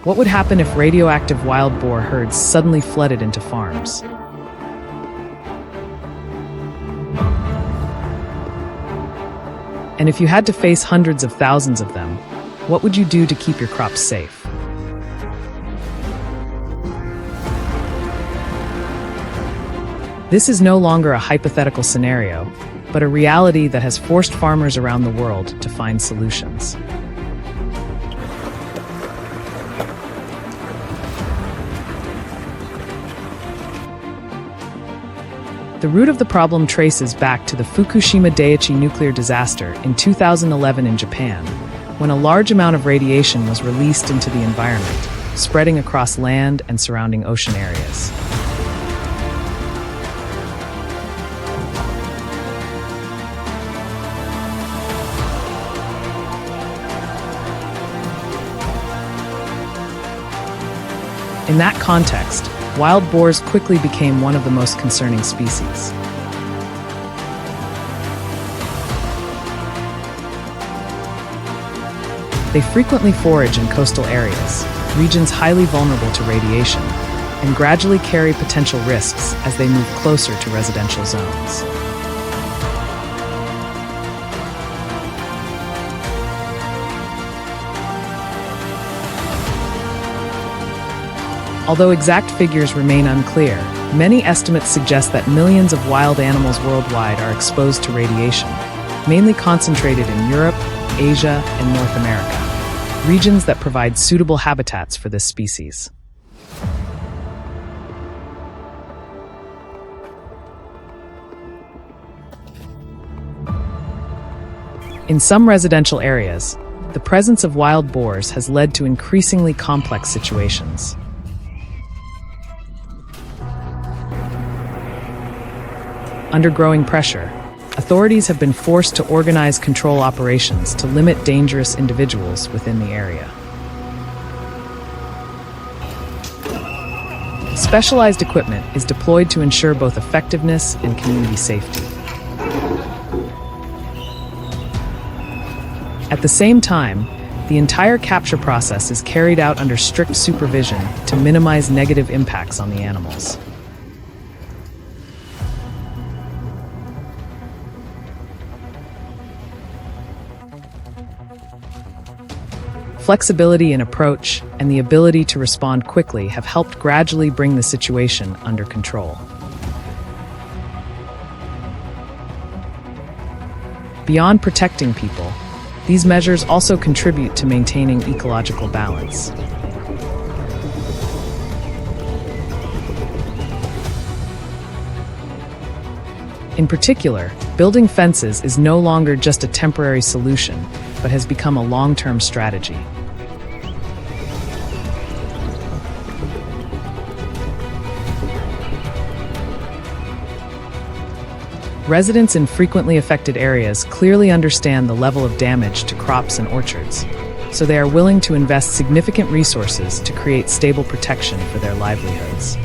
What would happen if radioactive wild boar herds suddenly flooded into farms? And if you had to face hundreds of thousands of them, what would you do to keep your crops safe? This is no longer a hypothetical scenario, but a reality that has forced farmers around the world to find solutions. The root of the problem traces back to the Fukushima Daiichi nuclear disaster in 2011 in Japan, when a large amount of radiation was released into the environment, spreading across land and surrounding ocean areas. In that context, wild boars quickly became one of the most concerning species. They frequently forage in coastal areas, regions highly vulnerable to radiation, and gradually carry potential risks as they move closer to residential zones. Although exact figures remain unclear, many estimates suggest that millions of wild animals worldwide are exposed to radiation, mainly concentrated in Europe, Asia, and North America, regions that provide suitable habitats for this species. In some residential areas, the presence of wild boars has led to increasingly complex situations. Under growing pressure, authorities have been forced to organize control operations to limit dangerous individuals within the area. Specialized equipment is deployed to ensure both effectiveness and community safety. At the same time, the entire capture process is carried out under strict supervision to minimize negative impacts on the animals. Flexibility in approach and the ability to respond quickly have helped gradually bring the situation under control. Beyond protecting people, these measures also contribute to maintaining ecological balance. In particular, building fences is no longer just a temporary solution, but has become a long-term strategy. Residents in frequently affected areas clearly understand the level of damage to crops and orchards, so they are willing to invest significant resources to create stable protection for their livelihoods.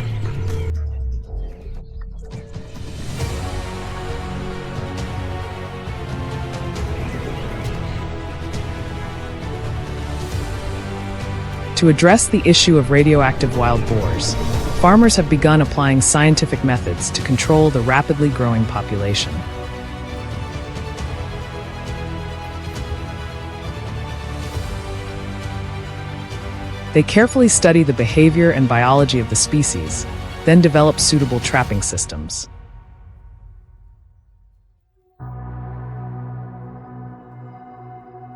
To address the issue of radioactive wild boars, farmers have begun applying scientific methods to control the rapidly growing population. They carefully study the behavior and biology of the species, then develop suitable trapping systems.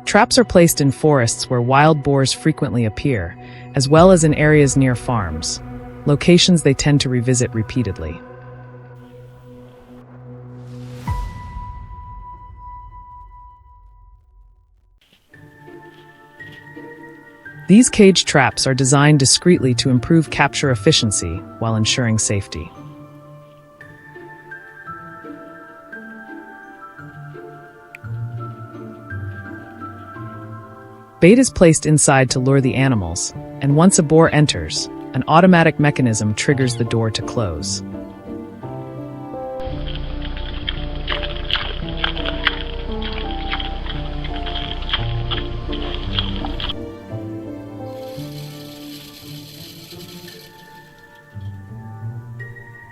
Traps are placed in forests where wild boars frequently appear, as well as in areas near farms, locations they tend to revisit repeatedly. These cage traps are designed discreetly to improve capture efficiency while ensuring safety. Bait is placed inside to lure the animals, and once a boar enters, an automatic mechanism triggers the door to close.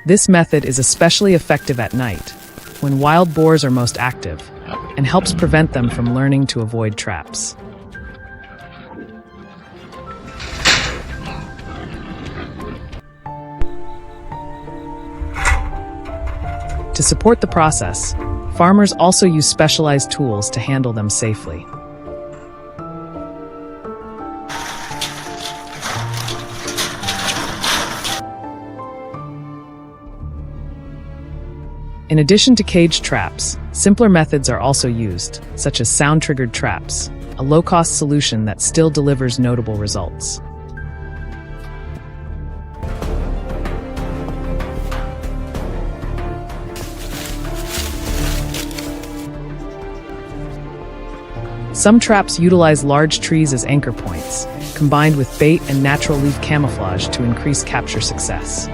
This method is especially effective at night, when wild boars are most active, and helps prevent them from learning to avoid traps. To support the process, farmers also use specialized tools to handle them safely. In addition to cage traps, simpler methods are also used, such as sound-triggered traps, a low-cost solution that still delivers notable results. Some traps utilize large trees as anchor points, combined with bait and natural leaf camouflage to increase capture success.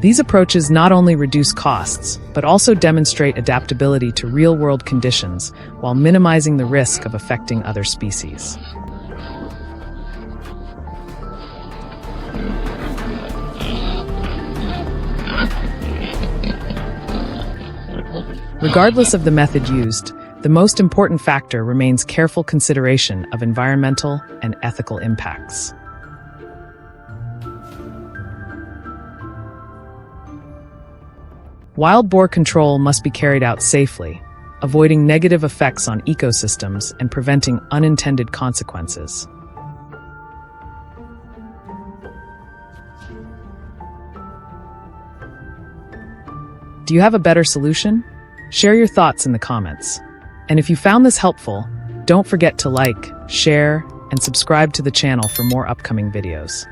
These approaches not only reduce costs, but also demonstrate adaptability to real-world conditions while minimizing the risk of affecting other species. Regardless of the method used, the most important factor remains careful consideration of environmental and ethical impacts. Wild boar control must be carried out safely, avoiding negative effects on ecosystems and preventing unintended consequences. Do you have a better solution? Share your thoughts in the comments. And if you found this helpful, don't forget to like, share, and subscribe to the channel for more upcoming videos.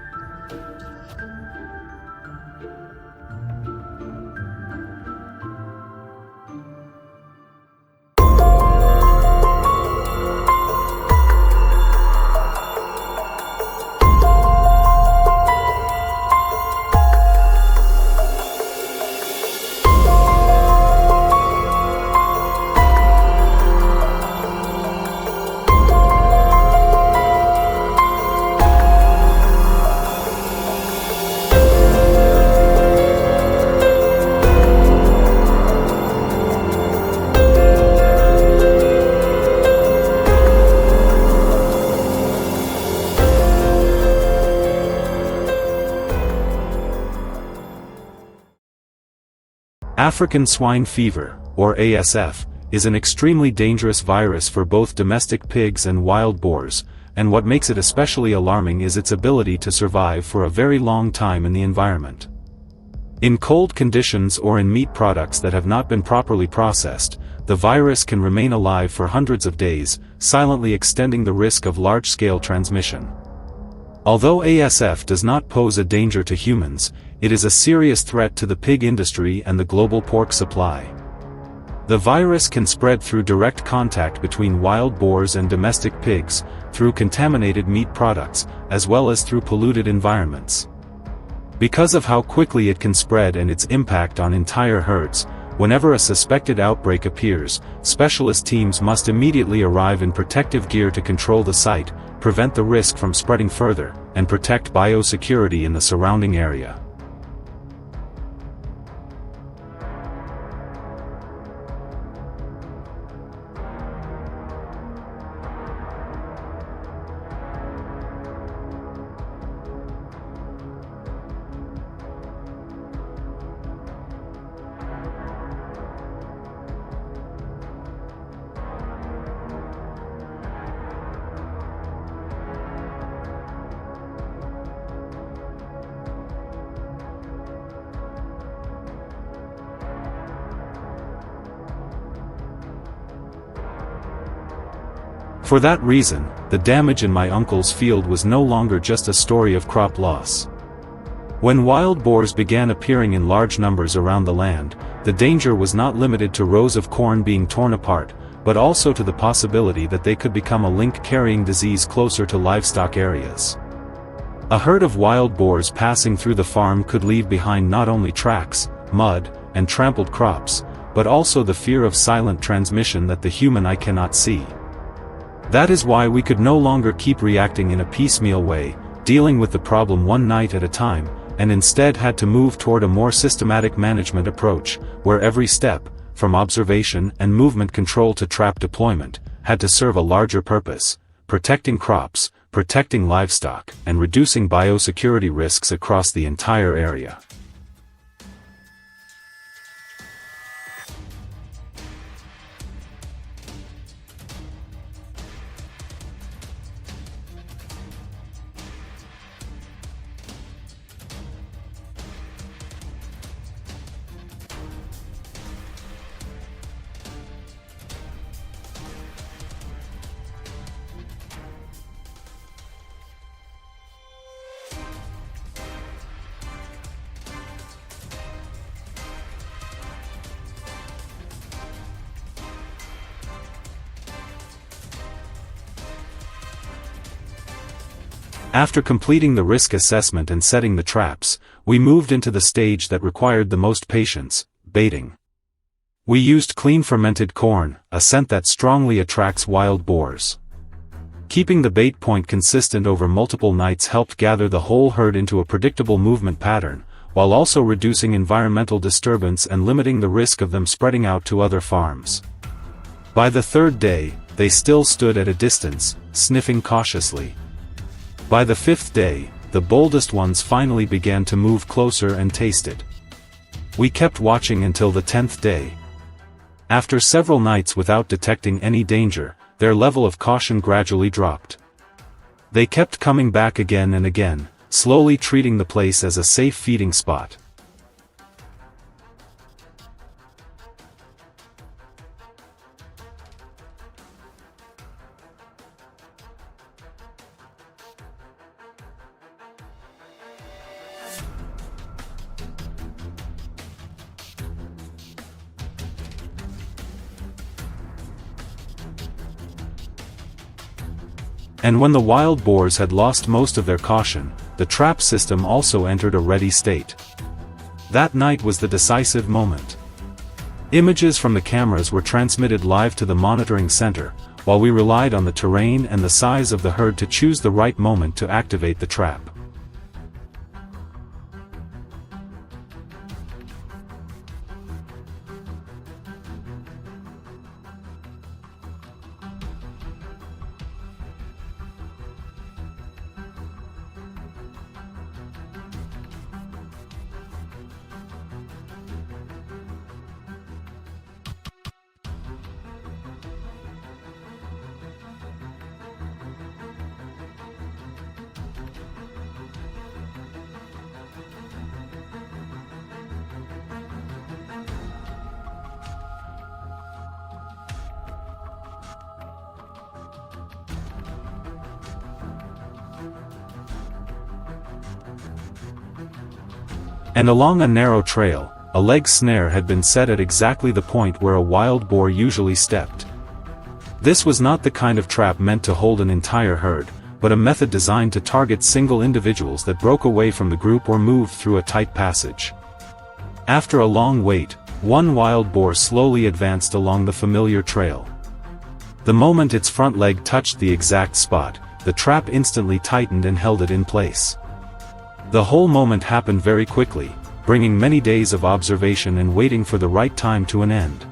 African swine fever, or ASF, is an extremely dangerous virus for both domestic pigs and wild boars, and what makes it especially alarming is its ability to survive for a very long time in the environment. In cold conditions or in meat products that have not been properly processed, the virus can remain alive for hundreds of days, silently extending the risk of large-scale transmission. Although ASF does not pose a danger to humans, it is a serious threat to the pig industry and the global pork supply. The virus can spread through direct contact between wild boars and domestic pigs, through contaminated meat products, as well as through polluted environments. Because of how quickly it can spread and its impact on entire herds, whenever a suspected outbreak appears, specialist teams must immediately arrive in protective gear to control the site, prevent the risk from spreading further, and protect biosecurity in the surrounding area. For that reason, the damage in my uncle's field was no longer just a story of crop loss. When wild boars began appearing in large numbers around the land, the danger was not limited to rows of corn being torn apart, but also to the possibility that they could become a link-carrying disease closer to livestock areas. A herd of wild boars passing through the farm could leave behind not only tracks, mud, and trampled crops, but also the fear of silent transmission that the human eye cannot see. That is why we could no longer keep reacting in a piecemeal way, dealing with the problem one night at a time, and instead had to move toward a more systematic management approach, where every step, from observation and movement control to trap deployment, had to serve a larger purpose: protecting crops, protecting livestock, and reducing biosecurity risks across the entire area. After completing the risk assessment and setting the traps, we moved into the stage that required the most patience: baiting. We used clean fermented corn, a scent that strongly attracts wild boars. Keeping the bait point consistent over multiple nights helped gather the whole herd into a predictable movement pattern, while also reducing environmental disturbance and limiting the risk of them spreading out to other farms. By the third day, they still stood at a distance, sniffing cautiously. By the fifth day, the boldest ones finally began to move closer and tasted. We kept watching until the 10th day. After several nights without detecting any danger, their level of caution gradually dropped. They kept coming back again and again, slowly treating the place as a safe feeding spot. And when the wild boars had lost most of their caution, the trap system also entered a ready state. That night was the decisive moment. Images from the cameras were transmitted live to the monitoring center, while we relied on the terrain and the size of the herd to choose the right moment to activate the trap. And along a narrow trail, a leg snare had been set at exactly the point where a wild boar usually stepped. This was not the kind of trap meant to hold an entire herd, but a method designed to target single individuals that broke away from the group or moved through a tight passage. After a long wait, one wild boar slowly advanced along the familiar trail. The moment its front leg touched the exact spot, the trap instantly tightened and held it in place. The whole moment happened very quickly, bringing many days of observation and waiting for the right time to an end.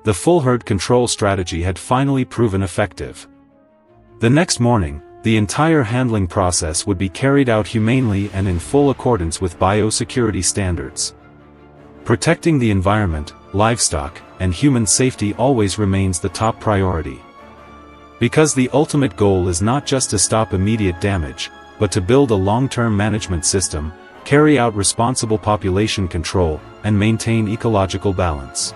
The full herd control strategy had finally proven effective. The next morning, the entire handling process would be carried out humanely and in full accordance with biosecurity standards. Protecting the environment, livestock, and human safety always remains the top priority. Because the ultimate goal is not just to stop immediate damage, but to build a long-term management system, carry out responsible population control, and maintain ecological balance.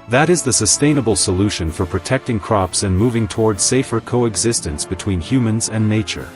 That is the sustainable solution for protecting crops and moving towards safer coexistence between humans and nature.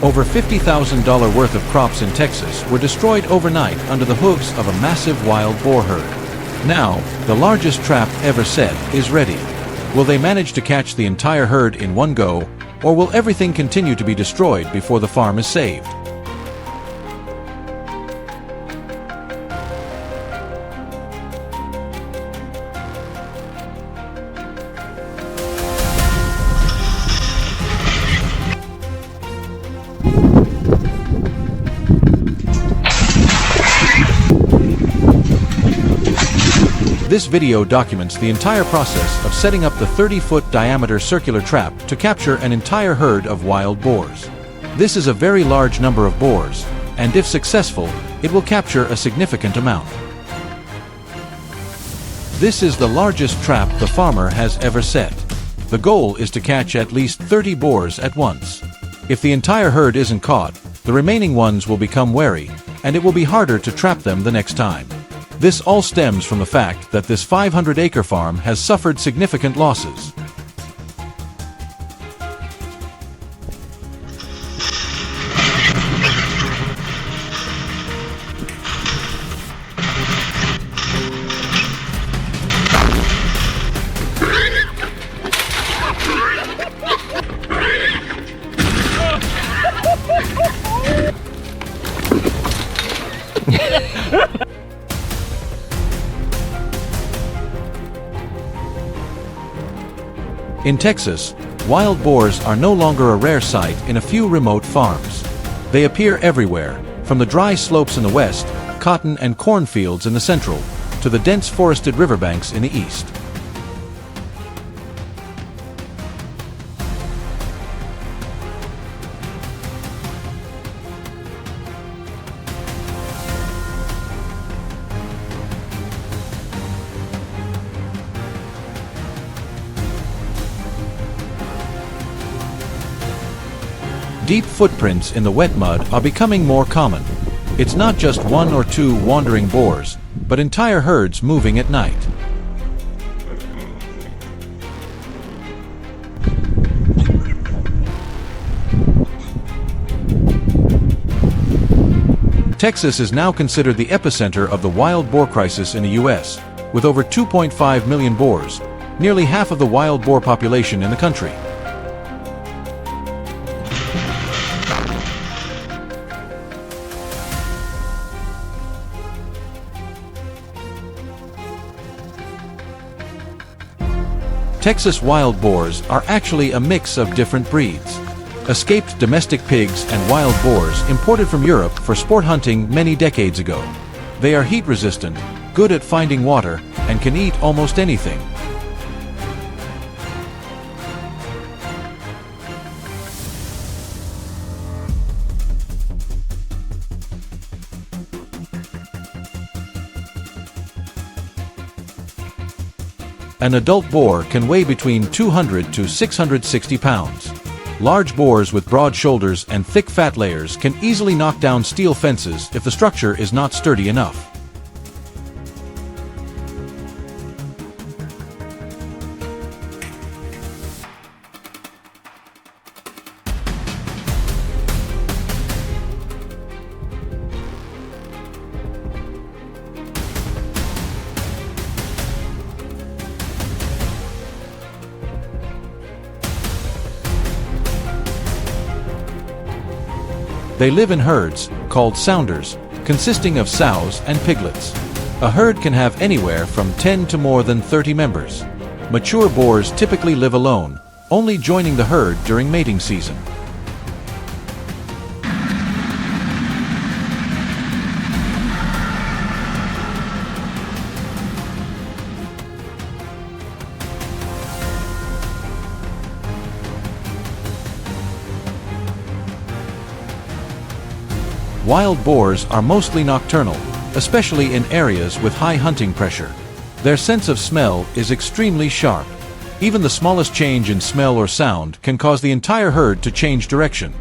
Over $50,000 worth of crops in Texas were destroyed overnight under the hooves of a massive wild boar herd. Now, the largest trap ever set is ready. Will they manage to catch the entire herd in one go, or will everything continue to be destroyed before the farm is saved? This video documents the entire process of setting up the 30-foot diameter circular trap to capture an entire herd of wild boars. This is a very large number of boars, and if successful, it will capture a significant amount. This is the largest trap the farmer has ever set. The goal is to catch at least 30 boars at once. If the entire herd isn't caught, the remaining ones will become wary, and it will be harder to trap them the next time. This all stems from the fact that this 500-acre farm has suffered significant losses. In Texas, wild boars are no longer a rare sight in a few remote farms. They appear everywhere, from the dry slopes in the west, cotton and cornfields in the central, to the dense forested riverbanks in the east. Deep footprints in the wet mud are becoming more common. It's not just one or two wandering boars, but entire herds moving at night. Texas is now considered the epicenter of the wild boar crisis in the U.S., with over 2.5 million boars, nearly half of the wild boar population in the country. Texas wild boars are actually a mix of different breeds. Escaped domestic pigs and wild boars imported from Europe for sport hunting many decades ago. They are heat-resistant, good at finding water, and can eat almost anything. An adult boar can weigh between 200 to 660 pounds. Large boars with broad shoulders and thick fat layers can easily knock down steel fences if the structure is not sturdy enough. They live in herds, called sounders, consisting of sows and piglets. A herd can have anywhere from 10 to more than 30 members. Mature boars typically live alone, only joining the herd during mating season. Wild boars are mostly nocturnal, especially in areas with high hunting pressure. Their sense of smell is extremely sharp. Even the smallest change in smell or sound can cause the entire herd to change direction.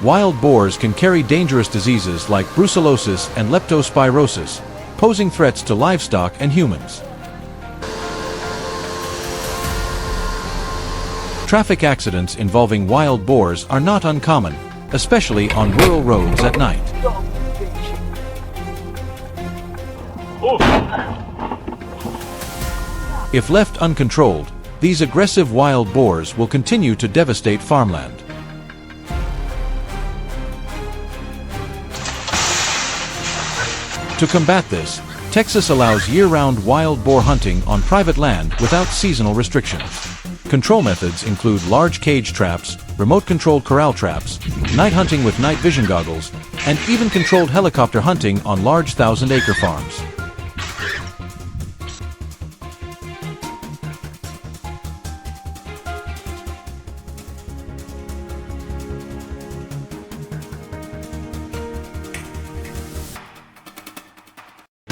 Wild boars can carry dangerous diseases like brucellosis and leptospirosis, posing threats to livestock and humans. Traffic accidents involving wild boars are not uncommon, especially on rural roads at night. If left uncontrolled, these aggressive wild boars will continue to devastate farmland. To combat this, Texas allows year-round wild boar hunting on private land without seasonal restrictions. Control methods include large cage traps, remote-controlled corral traps, night hunting with night vision goggles, and even controlled helicopter hunting on large 1,000-acre farms.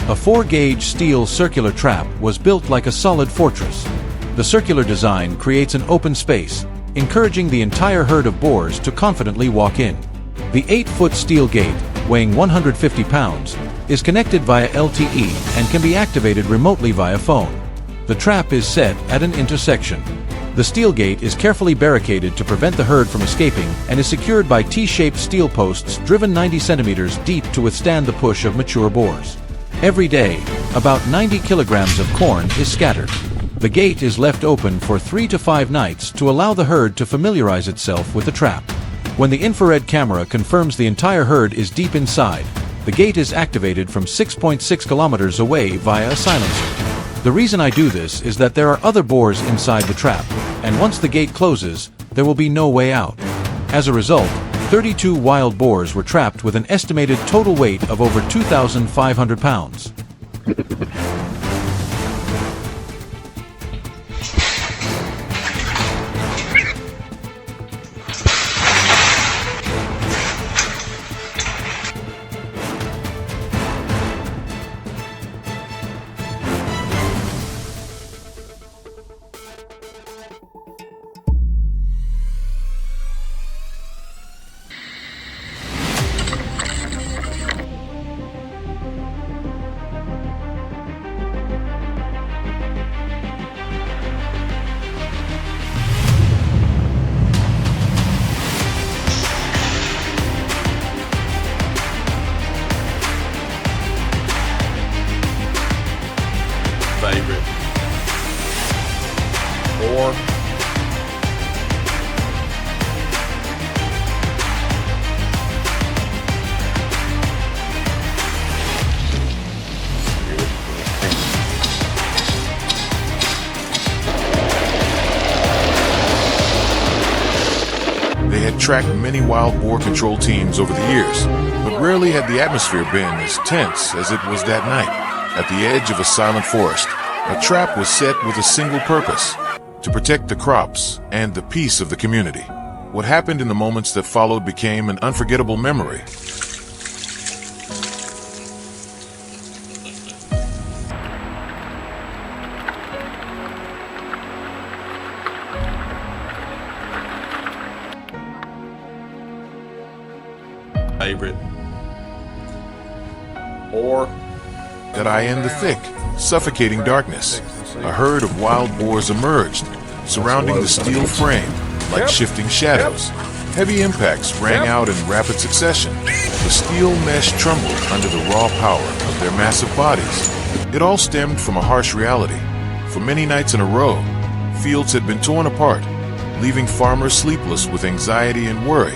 A 4-gauge steel circular trap was built like a solid fortress. The circular design creates an open space, encouraging the entire herd of boars to confidently walk in. The 8-foot steel gate, weighing 150 pounds, is connected via LTE and can be activated remotely via phone. The trap is set at an intersection. The steel gate is carefully barricaded to prevent the herd from escaping and is secured by T-shaped steel posts driven 90 centimeters deep to withstand the push of mature boars. Every day, about 90 kilograms of corn is scattered. The gate is left open for 3 to 5 nights to allow the herd to familiarize itself with the trap. When the infrared camera confirms the entire herd is deep inside, the gate is activated from 6.6 kilometers away via a silencer. The reason I do this is that there are other boars inside the trap, and once the gate closes, there will be no way out. As a result, 32 wild boars were trapped with an estimated total weight of over 2,500 pounds. Favorite Boar. They had tracked many wild boar control teams over the years, but rarely had the atmosphere been as tense as it was that night. At the edge of a silent forest, A trap was set with a single purpose: to protect the crops and the peace of the community. What happened in the moments that followed became an unforgettable memory. Favorite. Boar. That I in the thick, suffocating darkness, a herd of wild boars emerged, surrounding the steel frame like shifting shadows. Heavy impacts rang out in rapid succession. The steel mesh trembled under the raw power of their massive bodies. It all stemmed from a harsh reality. For many nights in a row, fields had been torn apart, leaving farmers sleepless with anxiety and worry.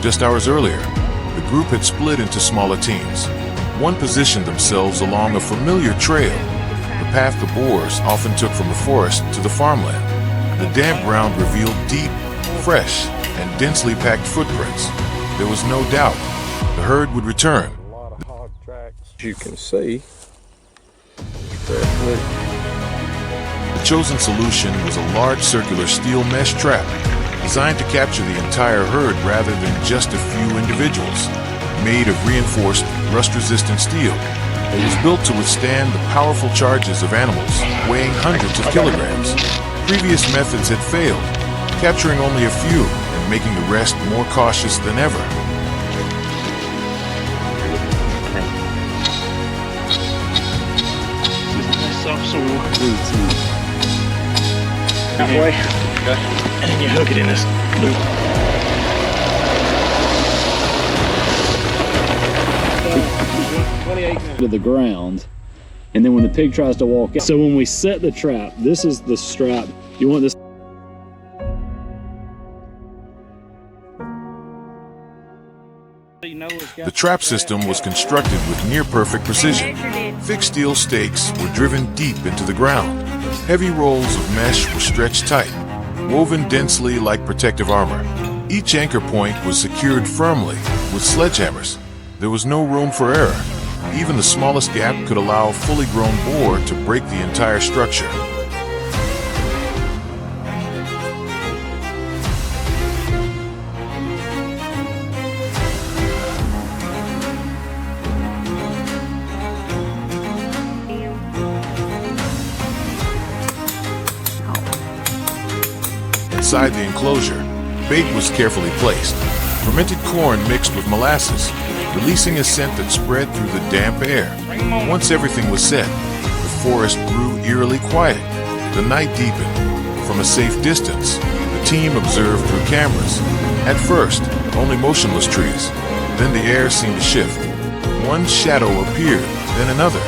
Just hours earlier, the group had split into smaller teams. One positioned themselves along a familiar trail, the path the Boars often took from the forest to the farmland. The damp ground revealed deep, fresh, and densely packed footprints. There was no doubt the herd would return. As you can see, The chosen solution was a large circular steel mesh trap, designed to capture the entire herd rather than just a few individuals. Made of reinforced, rust-resistant steel, it was built to withstand the powerful charges of animals weighing hundreds of kilograms. Previous methods had failed, capturing only a few and making the rest more cautious than ever. Halfway, and then you hook it in this loop. To the ground, and then when the pig tries to walk out. So when we set the trap, this is the strap. You want this. The trap system was constructed with near-perfect precision. Thick steel stakes were driven deep into the ground. Heavy rolls of mesh were stretched tight, woven densely like protective armor. Each anchor point was secured firmly with sledgehammers. There was no room for error. Even the smallest gap could allow a fully grown boar to break the entire structure. Inside the enclosure, bait was carefully placed. Fermented corn mixed with molasses, releasing a scent that spread through the damp air. Once everything was set, the forest grew eerily quiet. The night deepened. From a safe distance, the team observed through cameras. At first, only motionless trees. Then the air seemed to shift. One shadow appeared, then another,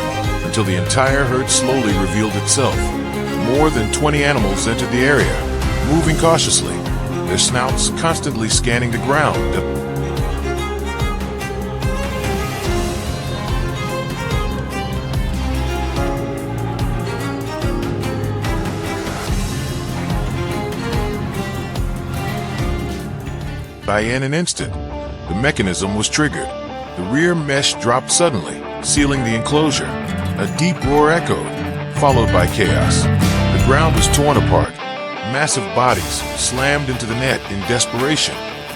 until the entire herd slowly revealed itself. More than 20 animals entered the area, moving cautiously, their snouts constantly scanning the ground. In an instant, the mechanism was triggered. The rear mesh dropped suddenly, sealing the enclosure. A deep roar echoed, followed by chaos. The ground was torn apart. Massive bodies slammed into the net in desperation.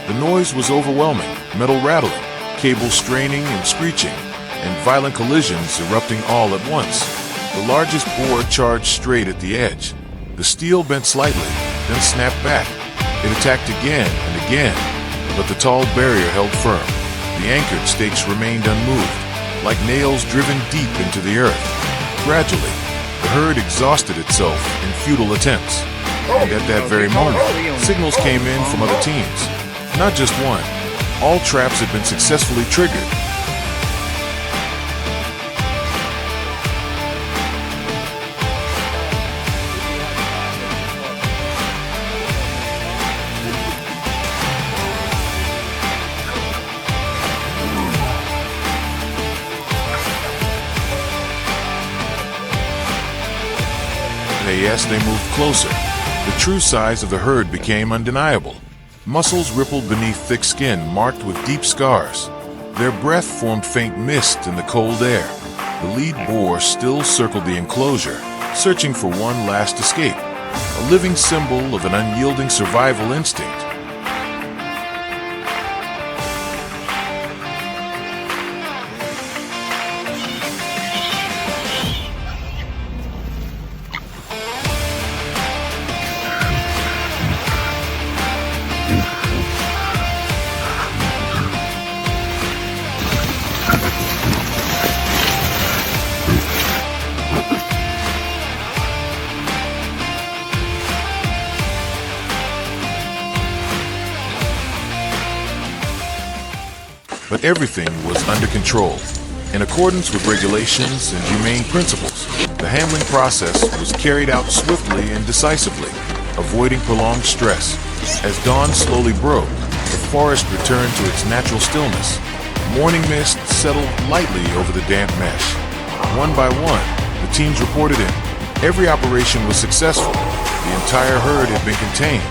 The noise was overwhelming, metal rattling, cables straining and screeching, and violent collisions erupting all at once. The largest boar charged straight at the edge. The steel bent slightly, then snapped back. It attacked again and again, but the tall barrier held firm. The anchored stakes remained unmoved, like nails driven deep into the earth. Gradually, the herd exhausted itself in futile attempts. And at that very moment, signals came in from other teams. Not just one. All traps had been successfully triggered. As they moved closer, the true size of the herd became undeniable. Muscles rippled beneath thick skin marked with deep scars. Their breath formed faint mist in the cold air. The lead boar still circled the enclosure, searching for one last escape, a living symbol of an unyielding survival instinct. But everything was under control. In accordance with regulations and humane principles, the handling process was carried out swiftly and decisively, avoiding prolonged stress. As dawn slowly broke, the forest returned to its natural stillness. Morning mist settled lightly over the damp mesh. One by one, the teams reported in. Every operation was successful. The entire herd had been contained.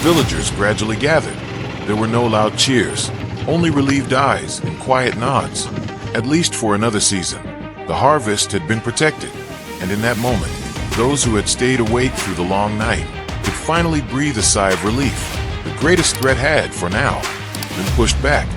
Villagers gradually gathered. There were no loud cheers, only relieved eyes and quiet nods. At least for another season, the harvest had been protected, and in that moment, those who had stayed awake through the long night could finally breathe a sigh of relief. The greatest threat had, for now, been pushed back.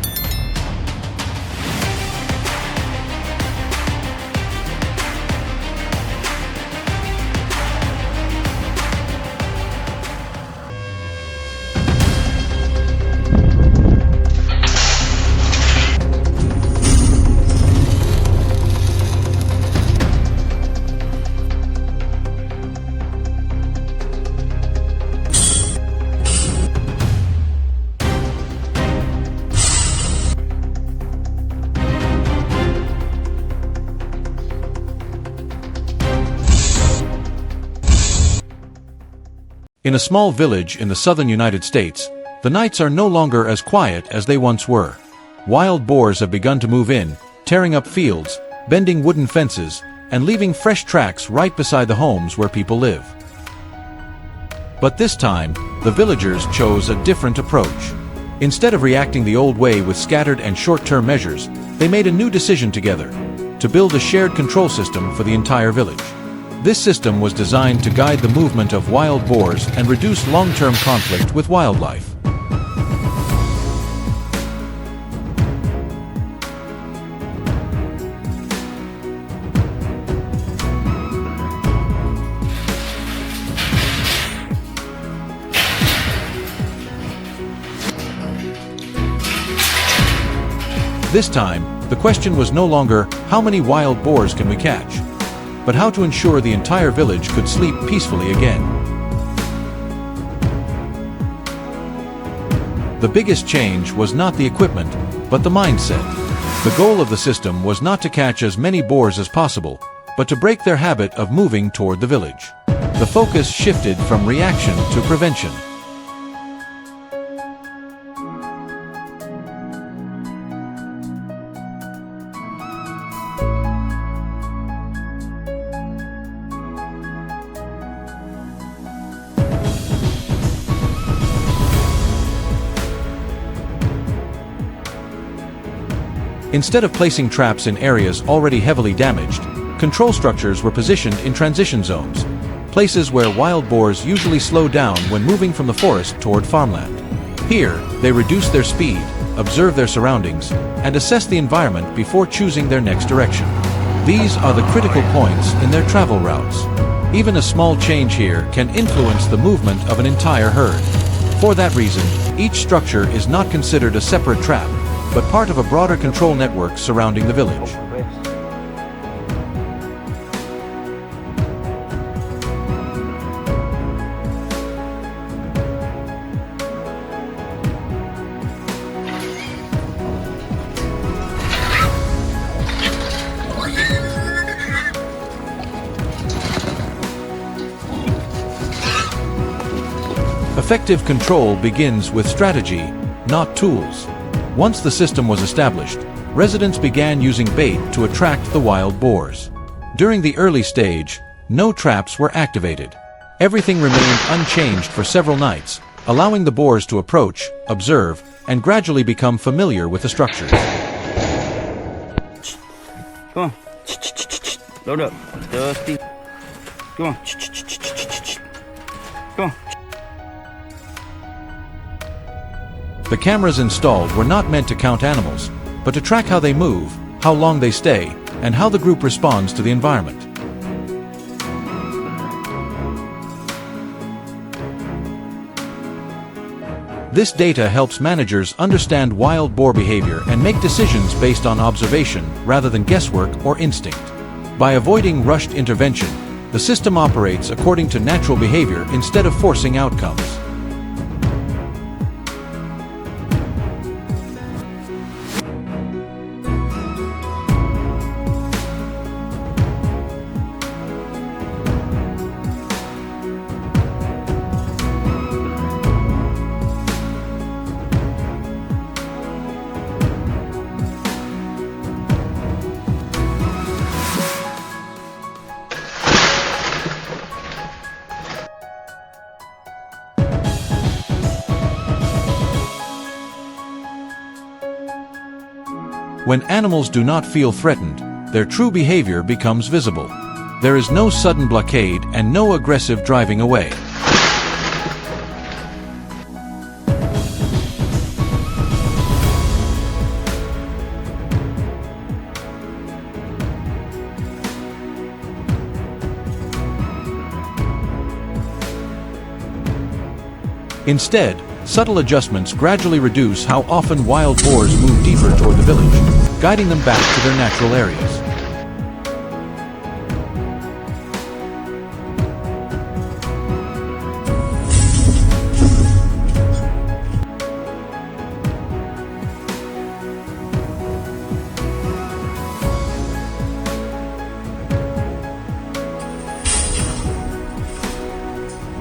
In a small village in the southern United States, the nights are no longer as quiet as they once were. Wild boars have begun to move in, tearing up fields, bending wooden fences, and leaving fresh tracks right beside the homes where people live. But this time, the villagers chose a different approach. Instead of reacting the old way with scattered and short-term measures, they made a new decision together, to build a shared control system for the entire village. This system was designed to guide the movement of wild boars and reduce long-term conflict with wildlife. This time, the question was no longer, how many wild boars can we catch? But how to ensure the entire village could sleep peacefully again. The biggest change was not the equipment, but the mindset. The goal of the system was not to catch as many boars as possible, but to break their habit of moving toward the village. The focus shifted from reaction to prevention. Instead of placing traps in areas already heavily damaged, control structures were positioned in transition zones, places where wild boars usually slow down when moving from the forest toward farmland. Here, they reduce their speed, observe their surroundings, and assess the environment before choosing their next direction. These are the critical points in their travel routes. Even a small change here can influence the movement of an entire herd. For that reason, each structure is not considered a separate trap, but part of a broader control network surrounding the village. Effective control begins with strategy, not tools. Once the system was established, residents began using bait to attract the wild boars. During the early stage, no traps were activated. Everything remained unchanged for several nights, allowing the boars to approach, observe, and gradually become familiar with the structures. Come on. Load up. Dusty. Come on. Come on. The cameras installed were not meant to count animals, but to track how they move, how long they stay, and how the group responds to the environment. This data helps managers understand wild boar behavior and make decisions based on observation rather than guesswork or instinct. By avoiding rushed intervention, the system operates according to natural behavior instead of forcing outcomes. When animals do not feel threatened, their true behavior becomes visible. There is no sudden blockade and no aggressive driving away. Instead, subtle adjustments gradually reduce how often wild boars move deeper toward the village, guiding them back to their natural areas.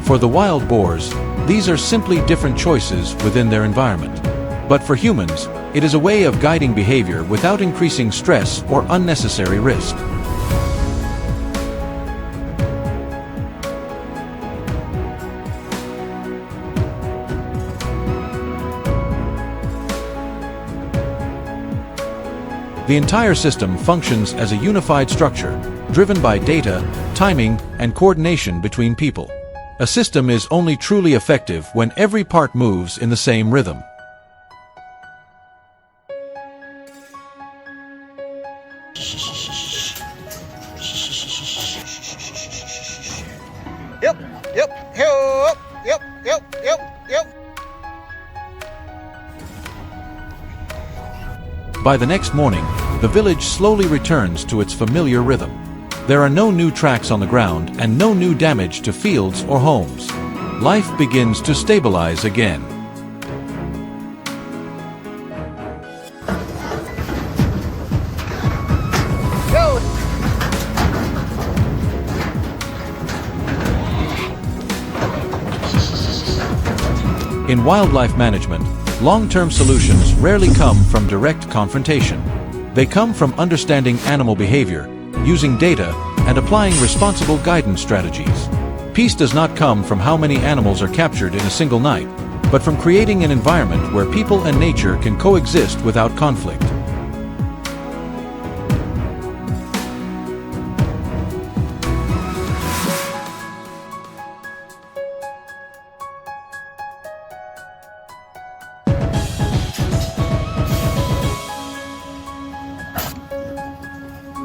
For the wild boars, these are simply different choices within their environment. But for humans, it is a way of guiding behavior without increasing stress or unnecessary risk. The entire system functions as a unified structure, driven by data, timing, and coordination between people. A system is only truly effective when every part moves in the same rhythm. By the next morning, the village slowly returns to its familiar rhythm. There are no new tracks on the ground and no new damage to fields or homes. Life begins to stabilize again. Go! In wildlife management, long-term solutions rarely come from direct confrontation. They come from understanding animal behavior, using data, and applying responsible guidance strategies. Peace does not come from how many animals are captured in a single night, but from creating an environment where people and nature can coexist without conflict.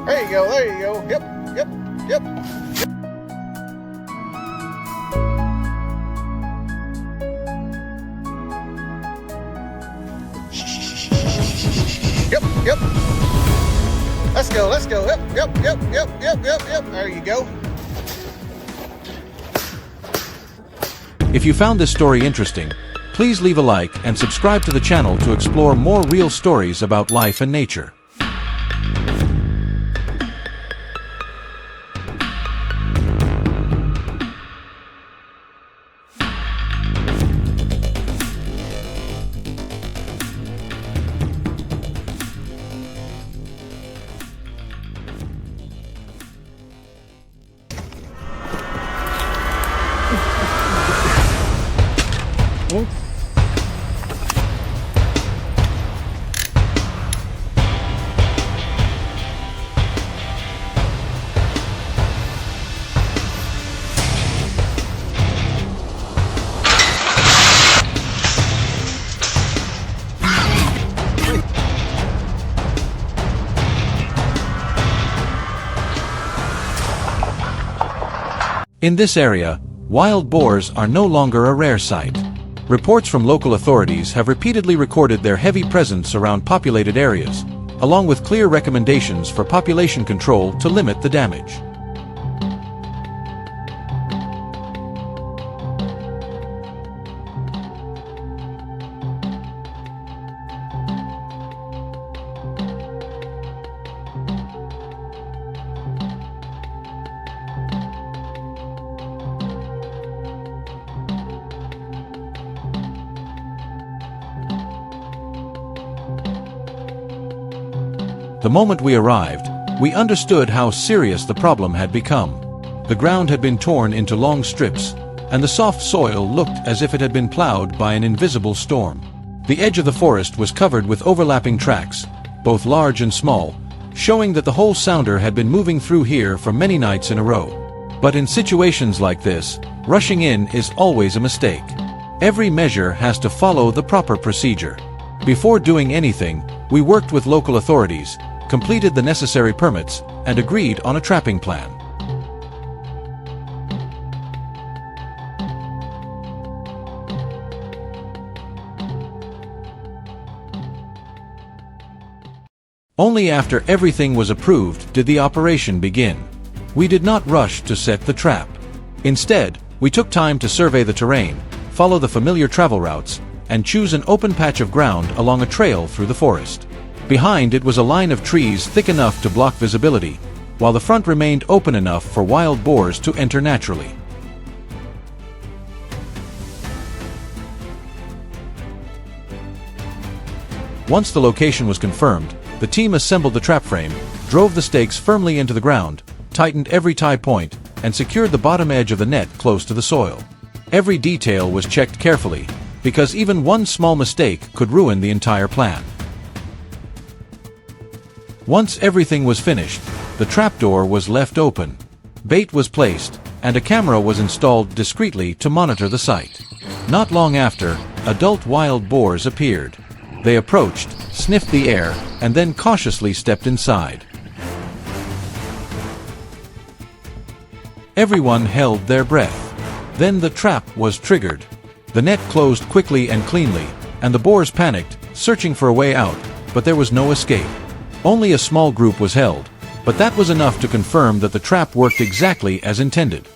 There you go, there you go. Yep, yep, yep. Yep, yep. Let's go, let's go. Yep, yep, yep, yep, yep, yep, yep. There you go. If you found this story interesting, please leave a like and subscribe to the channel to explore more real stories about life and nature. In this area, wild boars are no longer a rare sight. Reports from local authorities have repeatedly recorded their heavy presence around populated areas, along with clear recommendations for population control to limit the damage. The moment we arrived, we understood how serious the problem had become. The ground had been torn into long strips, and the soft soil looked as if it had been plowed by an invisible storm. The edge of the forest was covered with overlapping tracks, both large and small, showing that the whole sounder had been moving through here for many nights in a row. But in situations like this, rushing in is always a mistake. Every measure has to follow the proper procedure. Before doing anything, we worked with local authorities, completed the necessary permits, and agreed on a trapping plan. Only after everything was approved did the operation begin. We did not rush to set the trap. Instead, we took time to survey the terrain, follow the familiar travel routes, and choose an open patch of ground along a trail through the forest. Behind it was a line of trees thick enough to block visibility, while the front remained open enough for wild boars to enter naturally. Once the location was confirmed, the team assembled the trap frame, drove the stakes firmly into the ground, tightened every tie point, and secured the bottom edge of the net close to the soil. Every detail was checked carefully, because even one small mistake could ruin the entire plan. Once everything was finished, the trapdoor was left open. Bait was placed, and a camera was installed discreetly to monitor the site. Not long after, adult wild boars appeared. They approached, sniffed the air, and then cautiously stepped inside. Everyone held their breath. Then the trap was triggered. The net closed quickly and cleanly, and the boars panicked, searching for a way out, but there was no escape. Only a small group was held, but that was enough to confirm that the trap worked exactly as intended.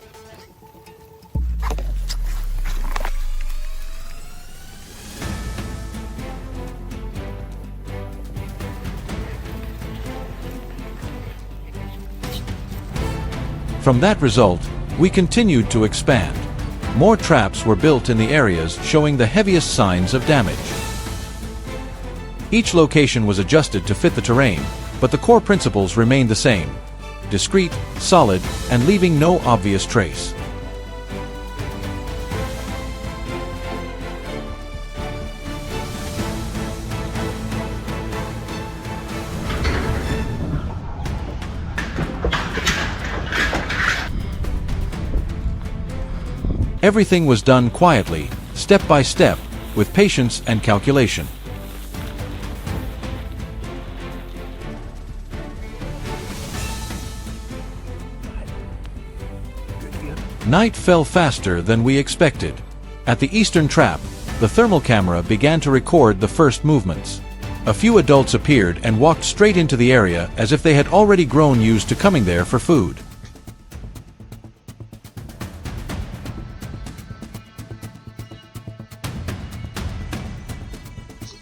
From that result, we continued to expand. More traps were built in the areas showing the heaviest signs of damage. Each location was adjusted to fit the terrain, but the core principles remained the same: discreet, solid, and leaving no obvious trace. Everything was done quietly, step by step, with patience and calculation. Night fell faster than we expected. At the eastern trap, the thermal camera began to record the first movements. A few adults appeared and walked straight into the area as if they had already grown used to coming there for food.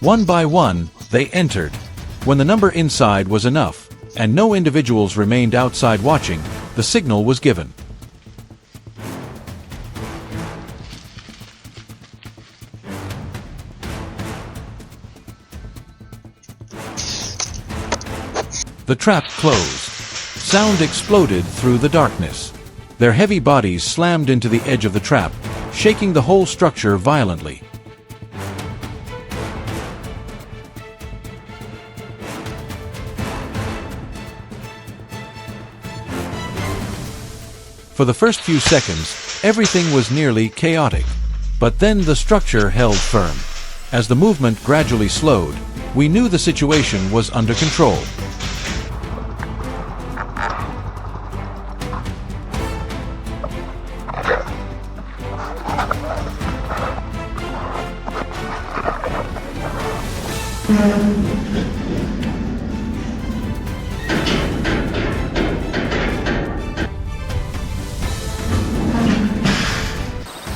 One by one, they entered. When the number inside was enough, and no individuals remained outside watching, the signal was given. The trap closed. Sound exploded through the darkness. Their heavy bodies slammed into the edge of the trap, shaking the whole structure violently. For the first few seconds, everything was nearly chaotic. But then the structure held firm. As the movement gradually slowed, we knew the situation was under control.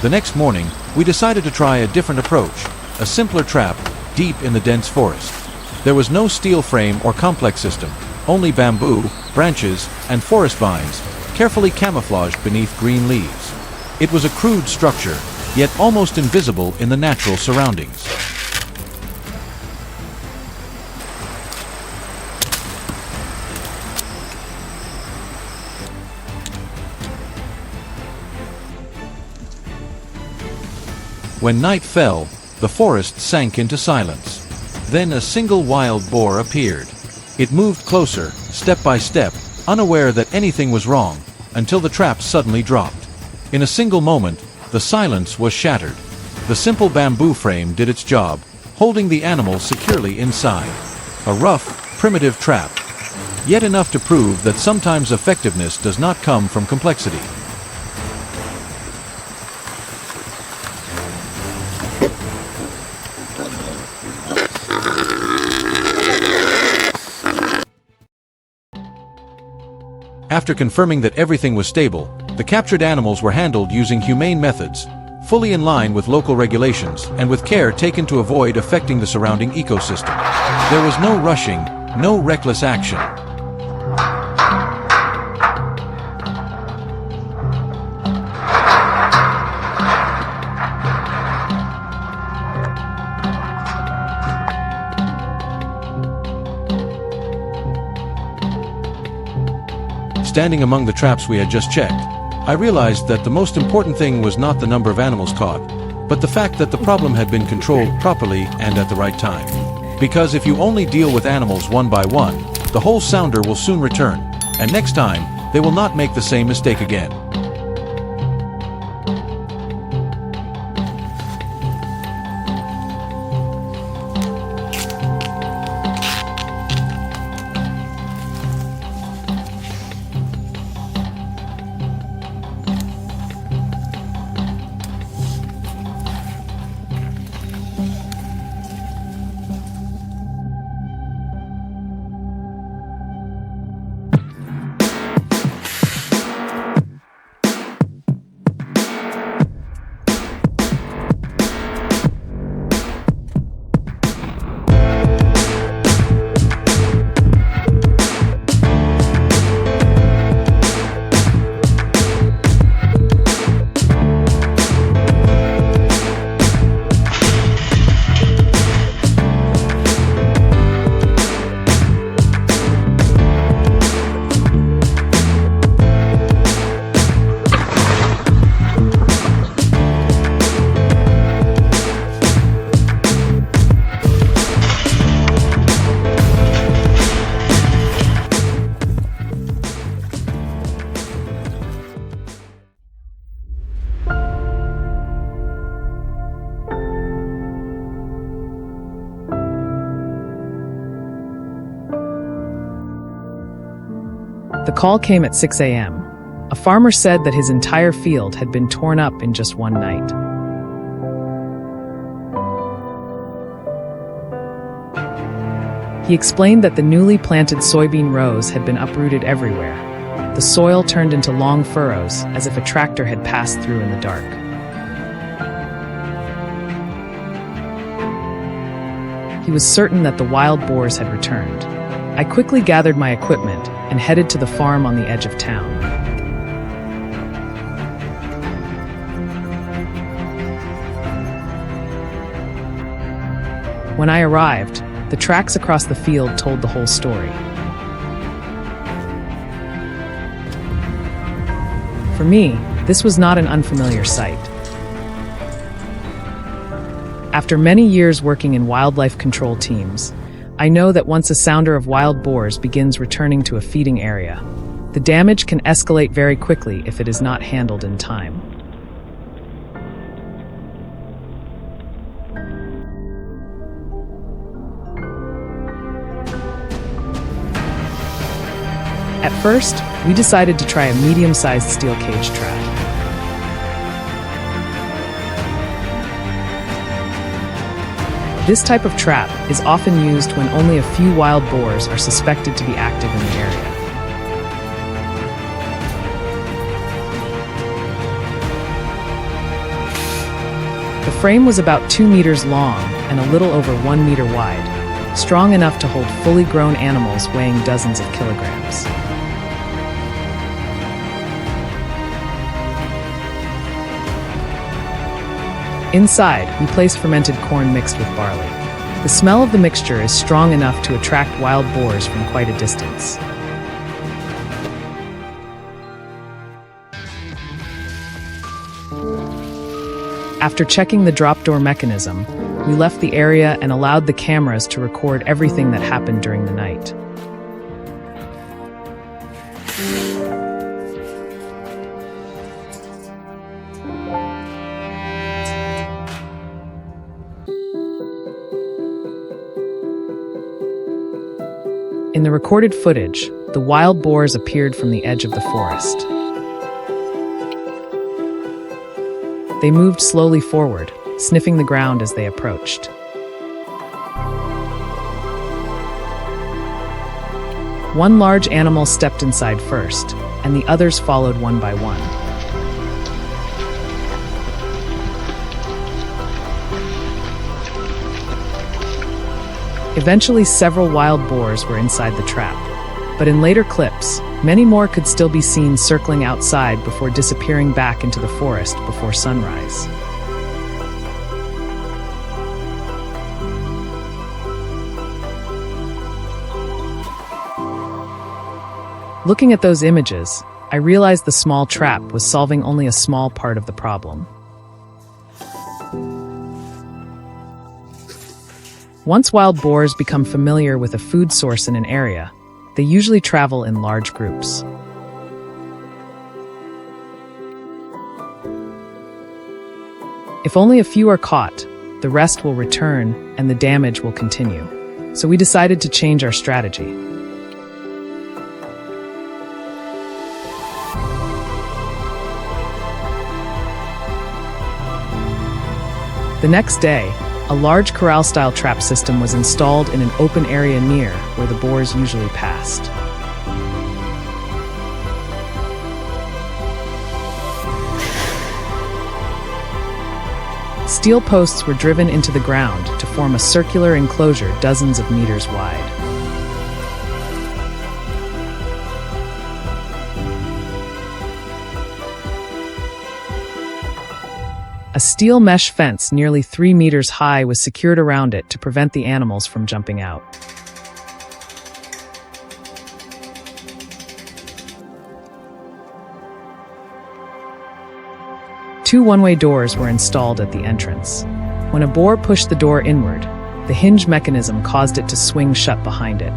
The next morning, we decided to try a different approach, a simpler trap deep in the dense forest. There was no steel frame or complex system, only bamboo, branches, and forest vines, carefully camouflaged beneath green leaves. It was a crude structure, yet almost invisible in the natural surroundings. When night fell, the forest sank into silence. Then a single wild boar appeared. It moved closer, step by step, unaware that anything was wrong, until the trap suddenly dropped. In a single moment, the silence was shattered. The simple bamboo frame did its job, holding the animal securely inside. A rough, primitive trap, yet enough to prove that sometimes effectiveness does not come from complexity. After confirming that everything was stable, the captured animals were handled using humane methods, fully in line with local regulations and with care taken to avoid affecting the surrounding ecosystem. There was no rushing, no reckless action. Standing among the traps we had just checked, I realized that the most important thing was not the number of animals caught, but the fact that the problem had been controlled properly and at the right time. Because if you only deal with animals one by one, the whole sounder will soon return, and next time, they will not make the same mistake again. The call came at 6 a.m. A farmer said that his entire field had been torn up in just one night. He explained that the newly planted soybean rows had been uprooted everywhere. The soil turned into long furrows, as if a tractor had passed through in the dark. He was certain that the wild boars had returned. I quickly gathered my equipment and headed to the farm on the edge of town. When I arrived, the tracks across the field told the whole story. For me, this was not an unfamiliar sight. After many years working in wildlife control teams, I know that once a sounder of wild boars begins returning to a feeding area, the damage can escalate very quickly if it is not handled in time. At first, we decided to try a medium-sized steel cage trap. This type of trap is often used when only a few wild boars are suspected to be active in the area. The frame was about 2 meters long and a little over 1 meter wide, strong enough to hold fully grown animals weighing dozens of kilograms. Inside, we place fermented corn mixed with barley. The smell of the mixture is strong enough to attract wild boars from quite a distance. After checking the drop door mechanism, we left the area and allowed the cameras to record everything that happened during the night. In the recorded footage, the wild boars appeared from the edge of the forest. They moved slowly forward, sniffing the ground as they approached. One large animal stepped inside first, and the others followed one by one. Eventually, several wild boars were inside the trap, but in later clips, many more could still be seen circling outside before disappearing back into the forest before sunrise. Looking at those images, I realized the small trap was solving only a small part of the problem. Once wild boars become familiar with a food source in an area, they usually travel in large groups. If only a few are caught, the rest will return and the damage will continue. So we decided to change our strategy. The next day, a large corral-style trap system was installed in an open area near where the boars usually passed. Steel posts were driven into the ground to form a circular enclosure dozens of meters wide. A steel mesh fence nearly 3 meters high was secured around it to prevent the animals from jumping out. Two one-way doors were installed at the entrance. When a boar pushed the door inward, the hinge mechanism caused it to swing shut behind it.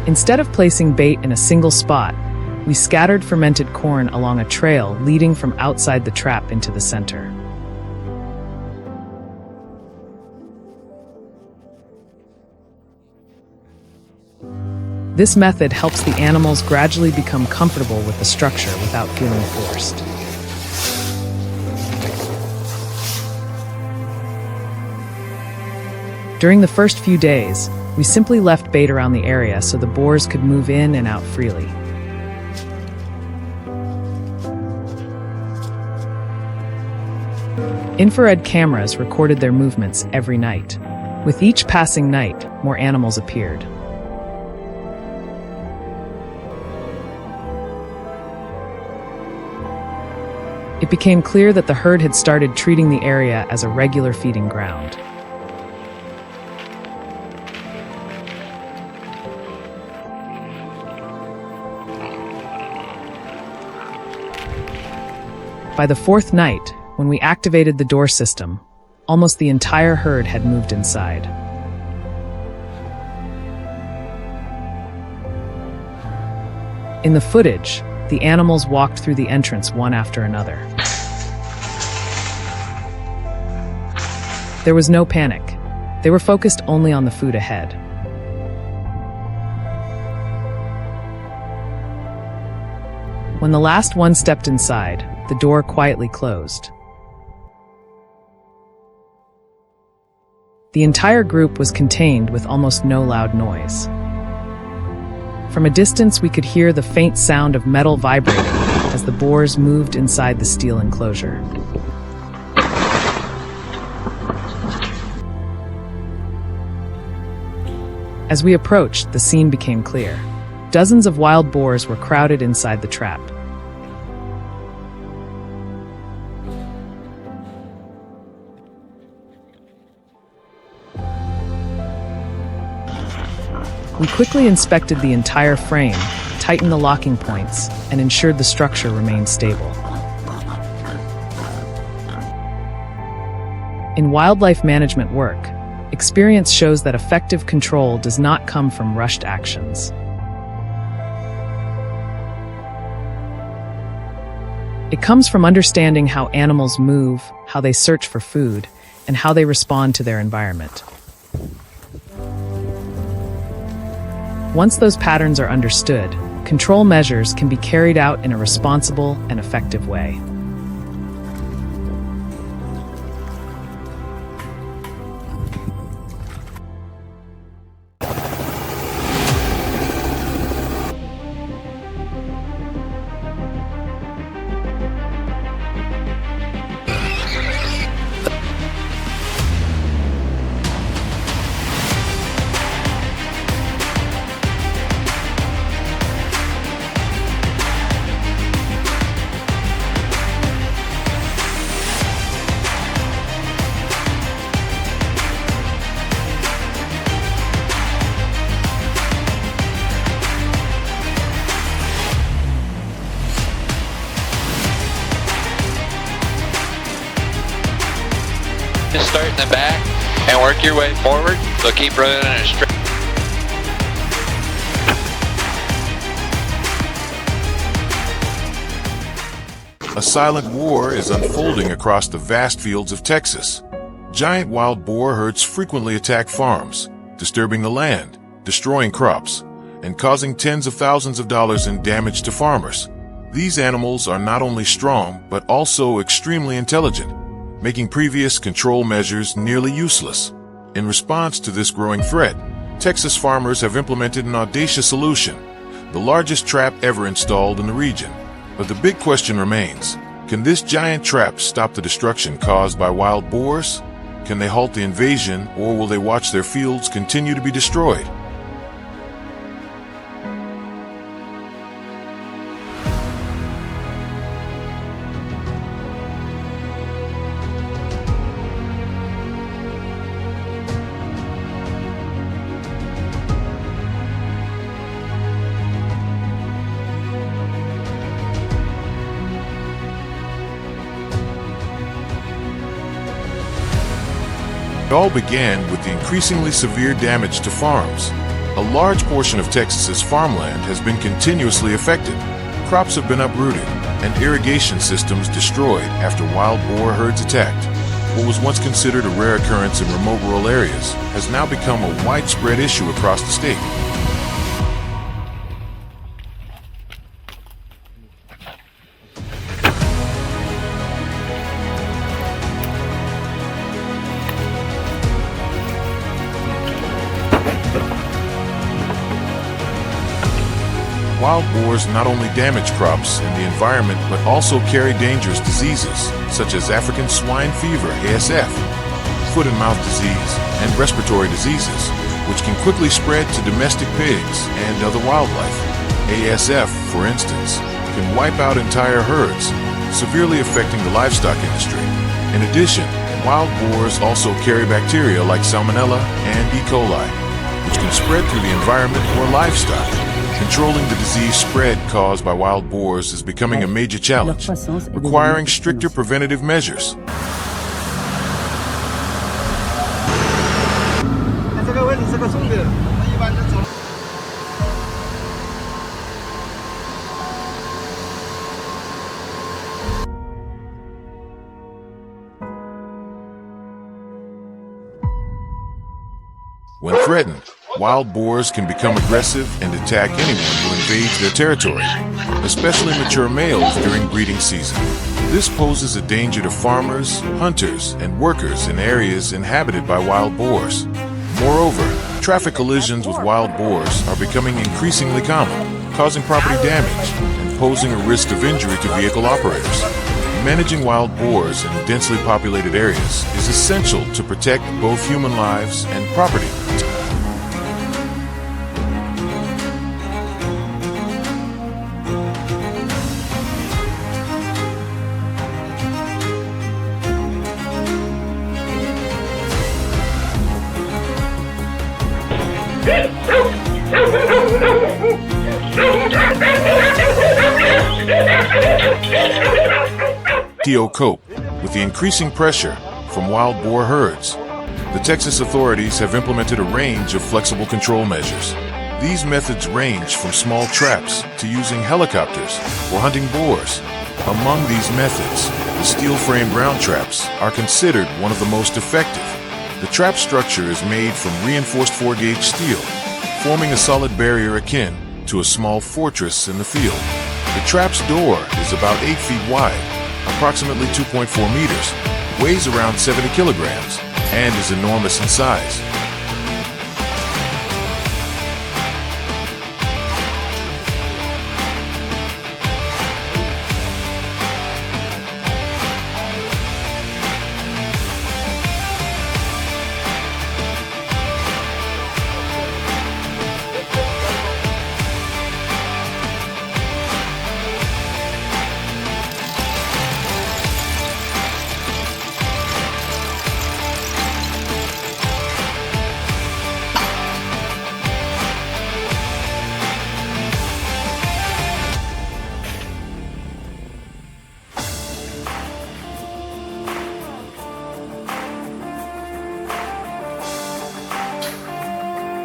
Instead of placing bait in a single spot, we scattered fermented corn along a trail leading from outside the trap into the center. This method helps the animals gradually become comfortable with the structure without feeling forced. During the first few days, we simply left bait around the area so the boars could move in and out freely. Infrared cameras recorded their movements every night. With each passing night, more animals appeared. It became clear that the herd had started treating the area as a regular feeding ground. By the fourth night, when we activated the door system, almost the entire herd had moved inside. In the footage, the animals walked through the entrance one after another. There was no panic. They were focused only on the food ahead. When the last one stepped inside, the door quietly closed. The entire group was contained with almost no loud noise. From a distance, we could hear the faint sound of metal vibrating as the boars moved inside the steel enclosure. As we approached, the scene became clear. Dozens of wild boars were crowded inside the trap. We quickly inspected the entire frame, tightened the locking points, and ensured the structure remained stable. In wildlife management work, experience shows that effective control does not come from rushed actions. It comes from understanding how animals move, how they search for food, and how they respond to their environment. Once those patterns are understood, control measures can be carried out in a responsible and effective way. Just start in the back and work your way forward, so keep running in a straight. A silent war is unfolding across the vast fields of Texas. Giant wild boar herds frequently attack farms, disturbing the land, destroying crops, and causing tens of thousands of dollars in damage to farmers. These animals are not only strong, but also extremely intelligent, making previous control measures nearly useless. In response to this growing threat, Texas farmers have implemented an audacious solution, the largest trap ever installed in the region. But the big question remains, can this giant trap stop the destruction caused by wild boars? Can they halt the invasion, or will they watch their fields continue to be destroyed? It all began with the increasingly severe damage to farms. A large portion of Texas's farmland has been continuously affected. Crops have been uprooted and irrigation systems destroyed after wild boar herds attacked. What was once considered a rare occurrence in remote rural areas has now become a widespread issue across the state. Wild boars not only damage crops and the environment, but also carry dangerous diseases, such as African swine fever, ASF, foot and mouth disease, and respiratory diseases, which can quickly spread to domestic pigs and other wildlife. ASF, for instance, can wipe out entire herds, severely affecting the livestock industry. In addition, wild boars also carry bacteria like Salmonella and E. coli, which can spread through the environment or livestock. Controlling the disease spread caused by wild boars is becoming a major challenge, requiring stricter preventative measures. When threatened, wild boars can become aggressive and attack anyone who invades their territory, especially mature males during breeding season. This poses a danger to farmers, hunters, and workers in areas inhabited by wild boars. Moreover, traffic collisions with wild boars are becoming increasingly common, causing property damage and posing a risk of injury to vehicle operators. Managing wild boars in densely populated areas is essential to protect both human lives and property. To cope with the increasing pressure from wild boar herds, the Texas authorities have implemented a range of flexible control measures. These methods range from small traps to using helicopters for hunting boars. Among these methods, the steel-frame ground traps are considered one of the most effective. The trap structure is made from reinforced 4-gauge steel, forming a solid barrier akin to a small fortress in the field. The trap's door is about 8 feet wide, approximately 2.4 meters, weighs around 70 kilograms, and is enormous in size.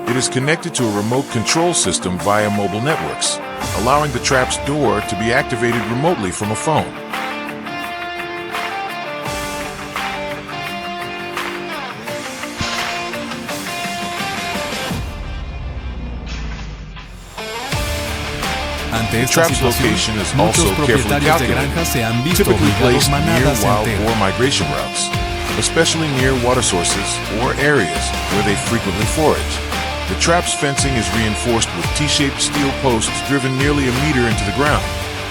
It is connected to a remote control system via mobile networks, allowing the trap's door to be activated remotely from a phone. The trap's location is also carefully calculated, typically placed near wild boar migration routes, especially near water sources or areas where they frequently forage. The trap's fencing is reinforced with T-shaped steel posts driven nearly a meter into the ground,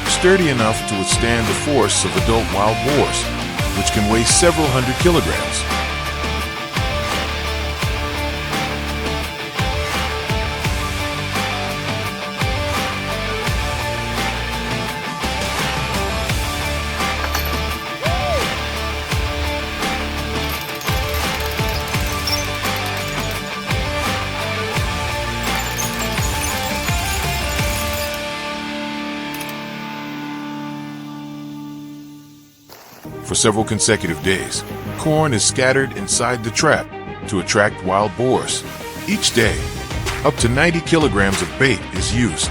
sturdy enough to withstand the force of adult wild boars, which can weigh several hundred kilograms. For several consecutive days, corn is scattered inside the trap to attract wild boars. Each day, up to 90 kilograms of bait is used.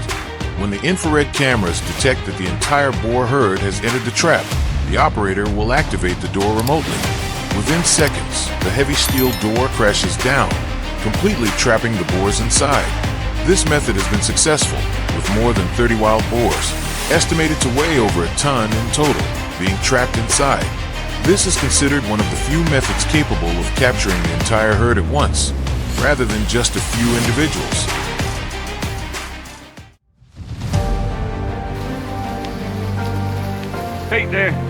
When the infrared cameras detect that the entire boar herd has entered the trap, the operator will activate the door remotely. Within seconds, the heavy steel door crashes down, completely trapping the boars inside. This method has been successful, with more than 30 wild boars, estimated to weigh over a ton in total, being trapped inside. This is considered one of the few methods capable of capturing the entire herd at once, rather than just a few individuals. Hey there.